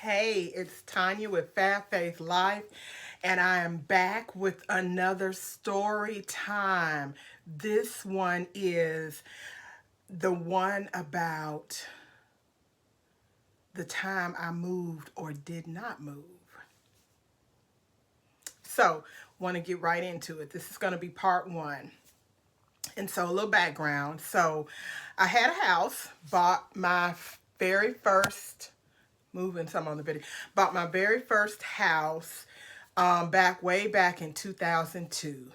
Hey, it's Tanya with Fab Faith Life, and I am back with another story time. This one is the one about the time I moved or did not move. So, want to get right into it. This is going to be part one. And so, a little background. So, I had a house, bought my very first moving some on the video. Bought my very first house way back in 2002.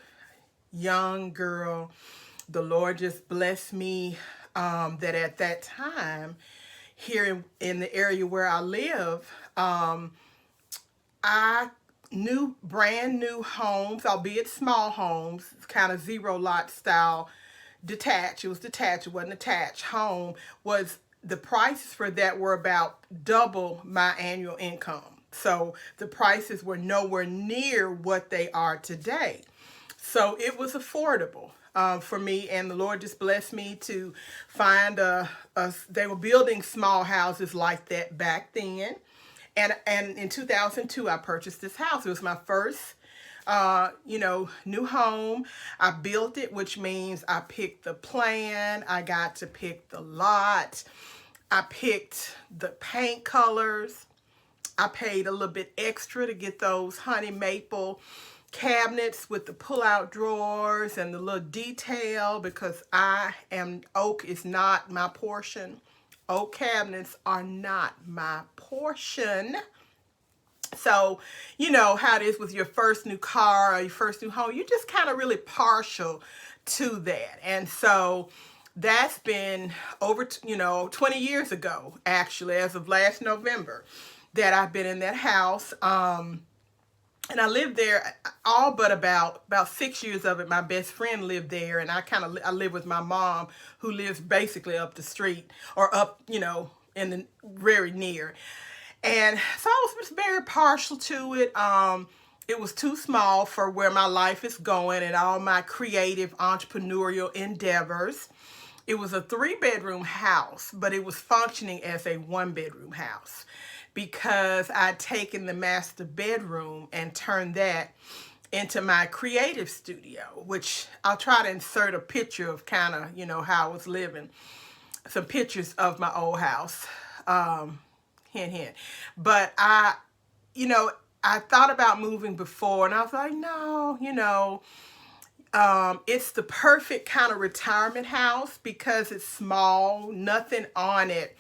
Young girl. The Lord just blessed me that at that time, here in the area where I live, I knew brand new homes, albeit small homes, kind of zero lot style, detached. It was detached, it wasn't attached. Home was the prices for that were about double my annual income. So the prices were nowhere near what they are today. So it was affordable for me, and the Lord just blessed me to find they were building small houses like that back then. And in 2002, I purchased this house. It was my first new home. I built it, which means I picked the plan. I got to pick the lot. I picked the paint colors. I paid a little bit extra to get those honey maple cabinets with the pull-out drawers and the little detail because oak is not my portion. Oak cabinets are not my portion. So, you know how it is with your first new car or your first new home. You're just kind of really partial to that. And so that's been over, 20 years ago, actually, as of last November, that I've been in that house. And I lived there all but about 6 years of it. My best friend lived there, and I live with my mom, who lives basically up the street or up, in the very near. And so I was just very partial to it. It was too small for where my life is going and all my creative entrepreneurial endeavors. It was a 3-bedroom house, but it was functioning as a 1-bedroom house because I'd taken the master bedroom and turned that into my creative studio, which I'll try to insert a picture of kind of, how I was living. Some pictures of my old house. Hint, hint. But I thought about moving before, and I was like, no, it's the perfect kind of retirement house because it's small. Nothing on it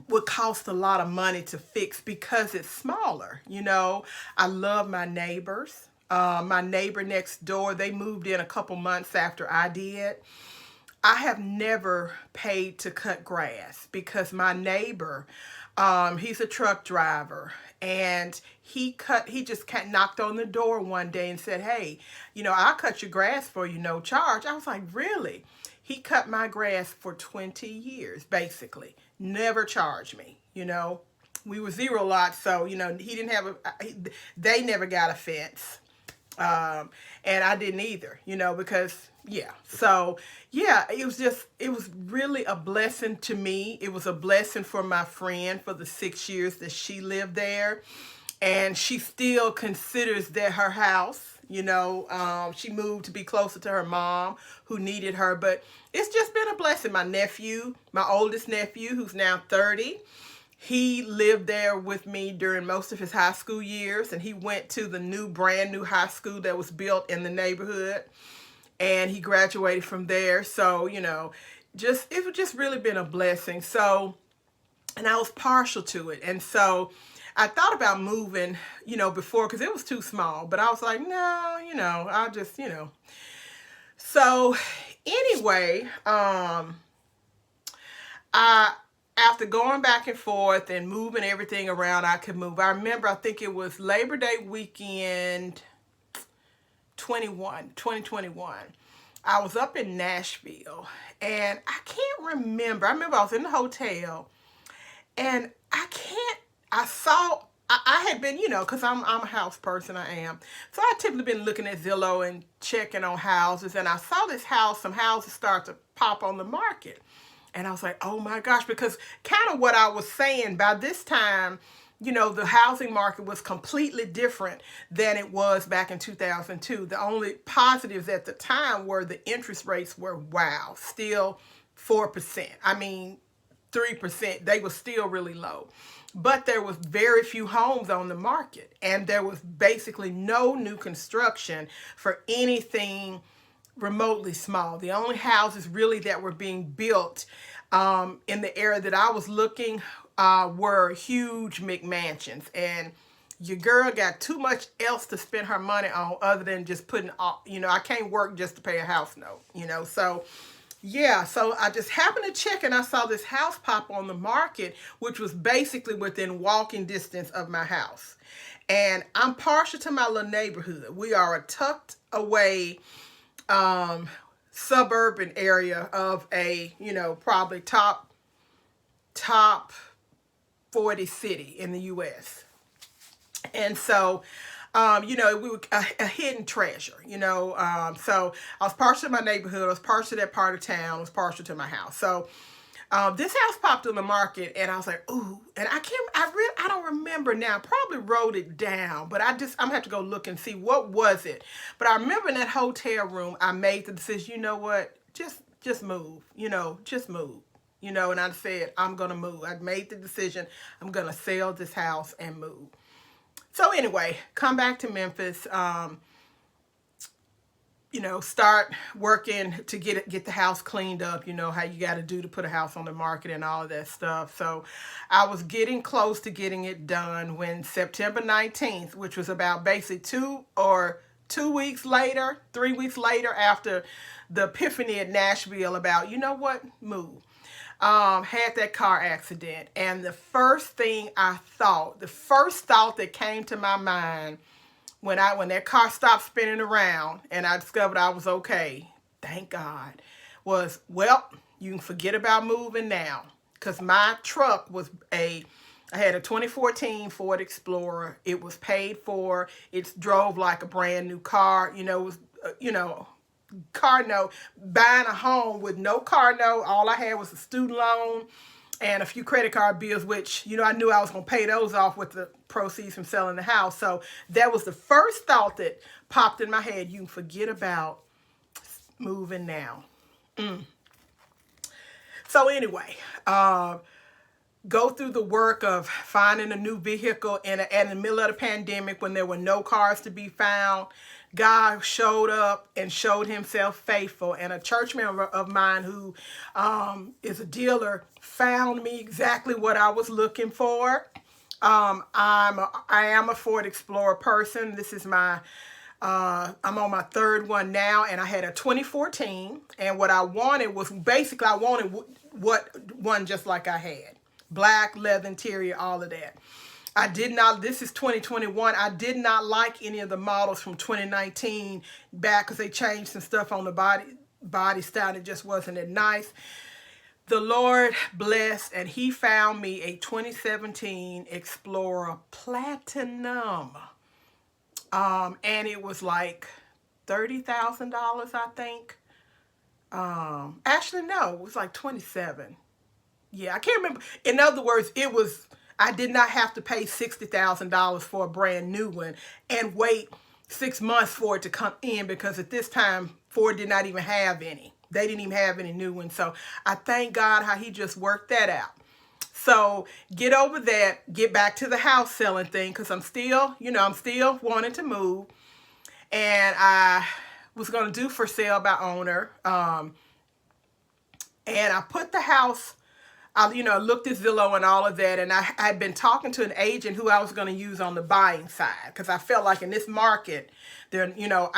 would cost a lot of money to fix because it's smaller. I love my neighbors. My neighbor next door, they moved in a couple months after I did. I have never paid to cut grass because my neighbor, he's a truck driver, and he just knocked on the door one day and said, hey, I'll cut your grass for you, no charge. I was like, really? He cut my grass for 20 years, basically. Never charged me, We were zero lots, so, he didn't have they never got a fence. And I didn't either, because, yeah. So, yeah, it was really a blessing to me. It was a blessing for my friend for the 6 years that she lived there. And she still considers that her house. She moved to be closer to her mom, who needed her. But it's just been a blessing. My oldest nephew, who's now 30, he lived there with me during most of his high school years, and he went to the brand new high school that was built in the neighborhood, and he graduated from there. So, it was just really been a blessing. So, and I was partial to it. And so I thought about moving, before, because it was too small, but I was like, no, I'll just, So anyway, after going back and forth and moving everything around I could move, I remember, I think it was Labor Day weekend 2021. I was up in Nashville, and I remember I was in the hotel, and I had been, because I'm a house person, I am. So I typically been looking at Zillow and checking on houses, and I saw some houses start to pop on the market. And I was like, oh my gosh, because kind of what I was saying, by this time, the housing market was completely different than it was back in 2002. The only positives at the time were the interest rates were, wow, still 4%. I mean, 3%. They were still really low. But there was very few homes on the market, and there was basically no new construction for anything remotely small. The only houses really that were being built in the area that I was looking were huge McMansions, and your girl got too much else to spend her money on other than just putting, I can't work just to pay a house note, so yeah, so I just happened to check and I saw this house pop on the market, which was basically within walking distance of my house. And I'm partial to my little neighborhood. We are a tucked away suburban area of a, probably top 40 city in the U.S. And so, we were a hidden treasure, so I was partial to my neighborhood, I was partial to that part of town, I was partial to my house. So this house popped on the market, and I was like, ooh, and I don't remember now, I probably wrote it down, but I'm gonna have to go look and see what was it. But I remember in that hotel room, I made the decision, you know what, just move, just move. And I said, I'm gonna move. I made the decision, I'm gonna sell this house and move. So anyway, come back to Memphis, start working to get the house cleaned up, how you got to do to put a house on the market and all of that stuff. So I was getting close to getting it done when September 19th, which was about basically 3 weeks later after the epiphany at Nashville about, move. Had that car accident, and the first thought that came to my mind when that car stopped spinning around and I discovered I was okay, thank God, was, well, you can forget about moving now, because my truck I had a 2014 Ford Explorer. It was paid for. It drove like a brand new car. It was, car note, buying a home with no car note. All I had was a student loan and a few credit card bills, which, I knew I was going to pay those off with the proceeds from selling the house. So that was the first thought that popped in my head. You can forget about moving now. So anyway, go through the work of finding a new vehicle in the middle of the pandemic when there were no cars to be found. God showed up and showed himself faithful, and a church member of mine who is a dealer found me exactly what I was looking for. I am a Ford Explorer person. This is I'm on my third one now, and I had a 2014, and what I wanted was basically one just like I had. Black, leather interior, all of that. This is 2021. I did not like any of the models from 2019 back because they changed some stuff on the body style. It just wasn't that nice. The Lord blessed, and he found me a 2017 Explorer Platinum. And it was like $30,000, I think. Actually, no, it was like 27. Yeah, I can't remember. In other words, I did not have to pay $60,000 for a brand new one and wait 6 months for it to come in, because at this time, Ford did not even have any. They didn't even have any new ones. So I thank God how he just worked that out. So get over that, get back to the house selling thing, because I'm still wanting to move. And I was going to do for sale by owner. And I put the house, I looked at Zillow and all of that, and I had been talking to an agent who I was going to use on the buying side, because I felt like in this market, I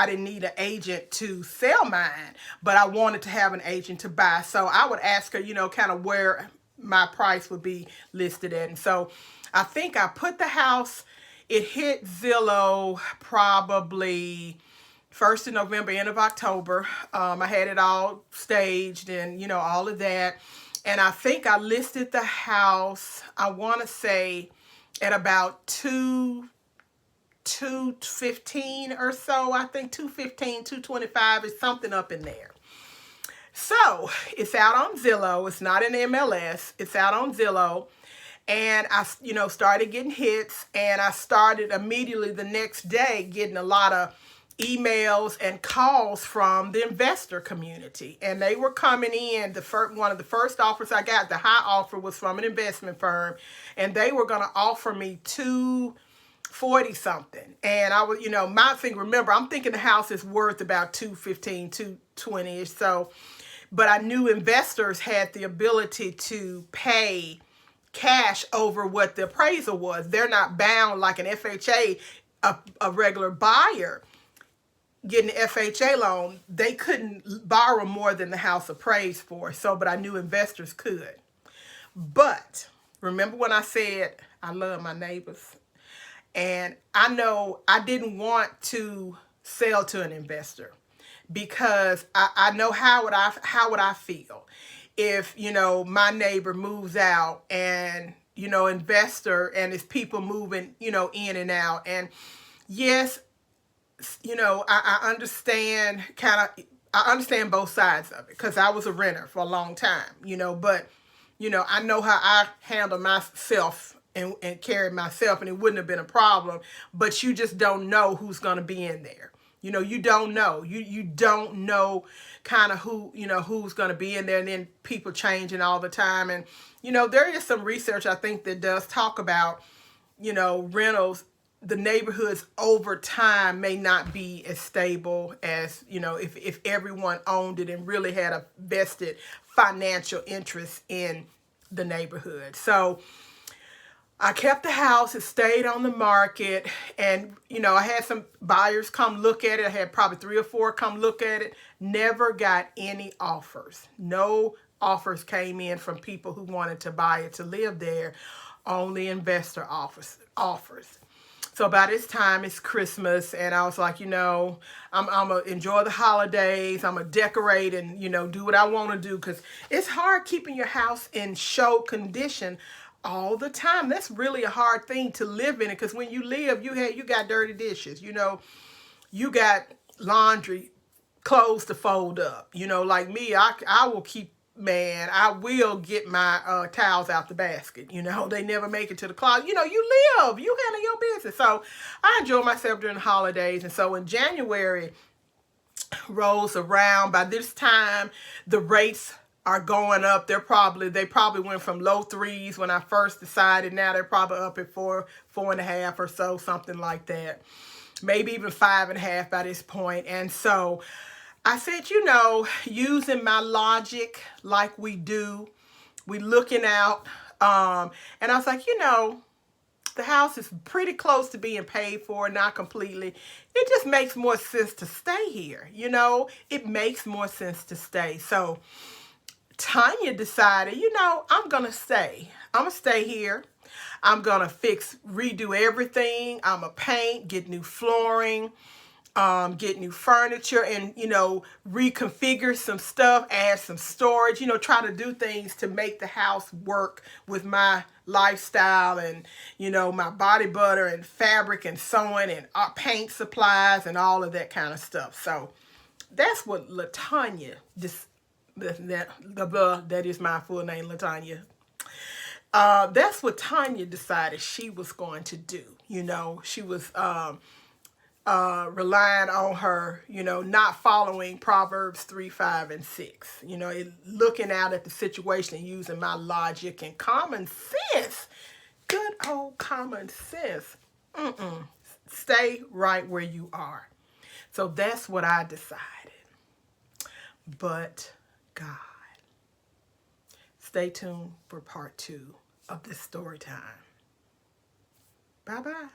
didn't need an agent to sell mine, but I wanted to have an agent to buy. So I would ask her, kind of where my price would be listed at. And so I think I put the house, it hit Zillow probably 1st of November, end of October. I had it all staged and, all of that. And I think I listed the house, I want to say, at about 215 or so. I think 215, 225 is something up in there. So it's out on Zillow. It's not in MLS. It's out on Zillow. And I, started getting hits, and I started immediately the next day getting a lot of emails and calls from the investor community. And they were coming in. One of the first offers I got, the high offer, was from an investment firm, and they were going to offer me 240 something. And I was, my thing, remember, I'm thinking the house is worth about 215, 220ish. So, but I knew investors had the ability to pay cash over what the appraisal was. They're not bound like an FHA, a regular buyer getting an FHA loan. They couldn't borrow more than the house appraised for. So, but I knew investors could. But remember when I said I love my neighbors? And I know I didn't want to sell to an investor, because I know how would I feel if, my neighbor moves out, and, investor, and it's people moving, in and out. And yes, I understand I understand both sides of it, because I was a renter for a long time, but, I know how I handle myself and carry myself, and it wouldn't have been a problem. But you just don't know who's going to be in there. You don't know. You don't know kind of who's going to be in there, and then people changing all the time. And, there is some research, I think, that does talk about, rentals, the neighborhoods over time may not be as stable as, if everyone owned it and really had a vested financial interest in the neighborhood. So I kept the house. It stayed on the market. And, I had some buyers come look at it. I had probably 3 or 4 come look at it. Never got any offers. No offers came in from people who wanted to buy it to live there. Only investor offers. So by this time, it's Christmas, and I was like, I'm going to enjoy the holidays. I'm going to decorate and, do what I want to do, because it's hard keeping your house in show condition all the time. That's really a hard thing to live in it, because when you live, you got dirty dishes, you got laundry, clothes to fold up. Like me, I will keep, man, I will get my towels out the basket. They never make it to the closet. You live, you handle your business. So I enjoy myself during the holidays. And so when January rolls around, by this time, the rates are going up. They probably went from low 3s when I first decided. Now they're probably up at 4.5 or so, something like that. Maybe even 5.5 by this point. And so I said, using my logic like we do, we looking out. And I was like, the house is pretty close to being paid for, not completely. It just makes more sense to stay here. It makes more sense to stay. So Tonya decided, I'm going to stay. I'm going to stay here. I'm going to redo everything. I'm going to paint, get new flooring, get new furniture, and, reconfigure some stuff, add some storage, try to do things to make the house work with my lifestyle and, my body butter and fabric and sewing and paint supplies and all of that kind of stuff. So that's what LaTonya, that is my full name, LaTonya. That's what Tonya decided she was going to do. She was relying on her, not following Proverbs 3, 5, and 6. Looking out at the situation and using my logic and common sense. Good old common sense. Stay right where you are. So that's what I decided. But God. Stay tuned for part 2 of this story time. Bye-bye.